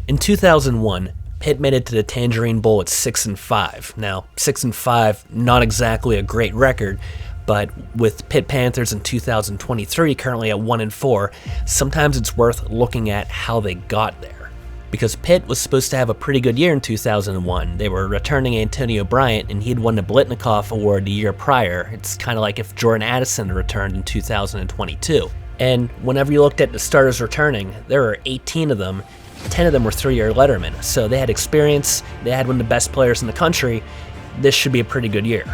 In 2001, Pitt made it to the Tangerine Bowl at 6-5. Now, 6-5, not exactly a great record, but with Pitt Panthers in 2023 currently at 1-4, sometimes it's worth looking at how they got there. Because Pitt was supposed to have a pretty good year in 2001. They were returning Antonio Bryant, and he'd won the Blitnikoff Award the year prior. It's kind of like if Jordan Addison returned in 2022. And whenever you looked at the starters returning, there were 18 of them. 10 of them were three-year lettermen, so they had experience, they had one of the best players in the country. This should be a pretty good year.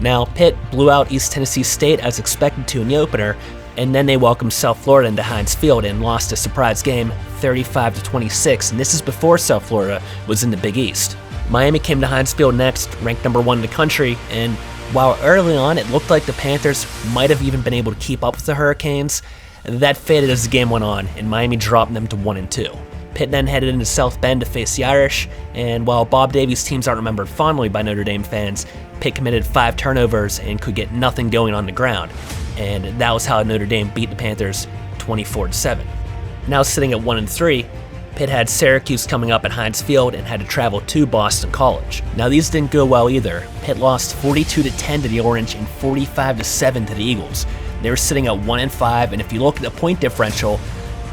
Now, Pitt blew out East Tennessee State as expected to in the opener, and then they welcomed South Florida into Heinz Field and lost a surprise game 35-26, and this is before South Florida was in the Big East. Miami came to Heinz Field next, ranked number 1 in the country, and while early on it looked like the Panthers might have even been able to keep up with the Hurricanes, that faded as the game went on, and Miami dropped them to 1-2. Pitt then headed into South Bend to face the Irish, and while Bob Davies' teams aren't remembered fondly by Notre Dame fans, Pitt committed 5 turnovers and could get nothing going on the ground, and that was how Notre Dame beat the Panthers 24-7. Now sitting at 1-3, Pitt had Syracuse coming up at Heinz Field and had to travel to Boston College. Now these didn't go well either. Pitt lost 42-10 to the Orange and 45-7 to the Eagles. They were sitting at 1-5, and if you look at the point differential,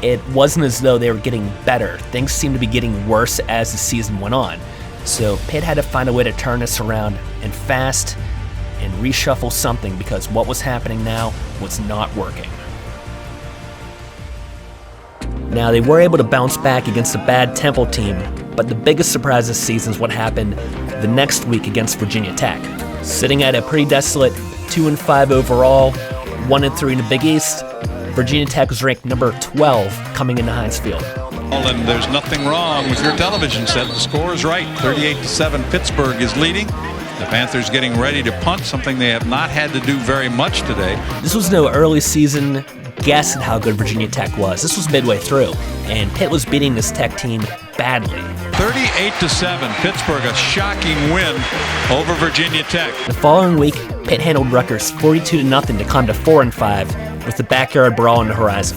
it wasn't as though they were getting better. Things seemed to be getting worse as the season went on. So Pitt had to find a way to turn this around and fast and reshuffle something, because what was happening now was not working. Now, they were able to bounce back against a bad Temple team, but the biggest surprise this season is what happened the next week against Virginia Tech. Sitting at a pretty desolate 2-5 overall, 1-3 in the Big East, Virginia Tech was ranked number 12 coming into Heinz Field. And there's nothing wrong with your television set. The score is right. 38-7. Pittsburgh is leading. The Panthers getting ready to punt, something they have not had to do very much today. This was no early season guess at how good Virginia Tech was. This was midway through, and Pitt was beating this Tech team badly. 38-7. Pittsburgh, a shocking win over Virginia Tech. The following week, Pitt handled Rutgers 42-0 to climb to 4-5 with the backyard brawl on the horizon.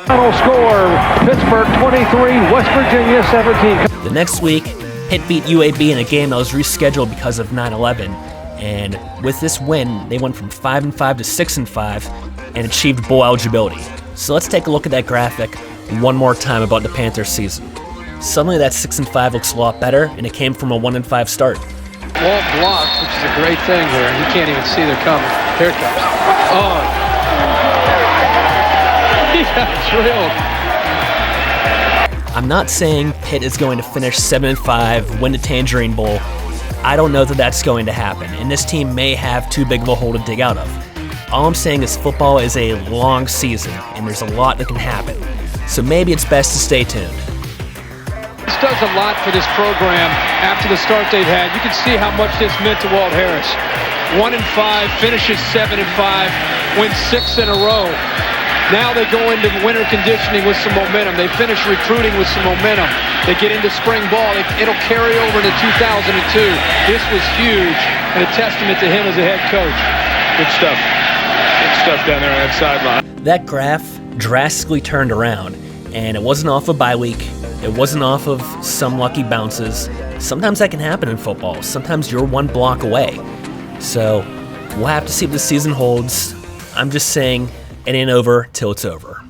Final score, Pittsburgh 23, West Virginia 17. The next week, Pitt beat UAB in a game that was rescheduled because of 9/11, and with this win, they went from 5-5 to 6-5 and achieved bowl eligibility. So let's take a look at that graphic one more time about the Panthers season. Suddenly that 6-5 looks a lot better, and it came from a 1-5 start. Walt blocked, which is a great thing here. You can't even see they're coming. Here it comes. Oh. He got drilled. I'm not saying Pitt is going to finish 7-5, win the Tangerine Bowl. I don't know that that's going to happen, and this team may have too big of a hole to dig out of. All I'm saying is football is a long season, and there's a lot that can happen. So maybe it's best to stay tuned. This does a lot for this program after the start they've had. You can see how much this meant to Walt Harris. 1-5, finishes 7-5, wins 6 in a row. Now they go into winter conditioning with some momentum. They finish recruiting with some momentum. They get into spring ball. It'll carry over into 2002. This was huge and a testament to him as a head coach. Good stuff. Good stuff down there on that sideline. That graph drastically turned around, and it wasn't off a bye week. It wasn't off of some lucky bounces. Sometimes that can happen in football. Sometimes you're one block away. So we'll have to see what the season holds. I'm just saying, it ain't over till it's over.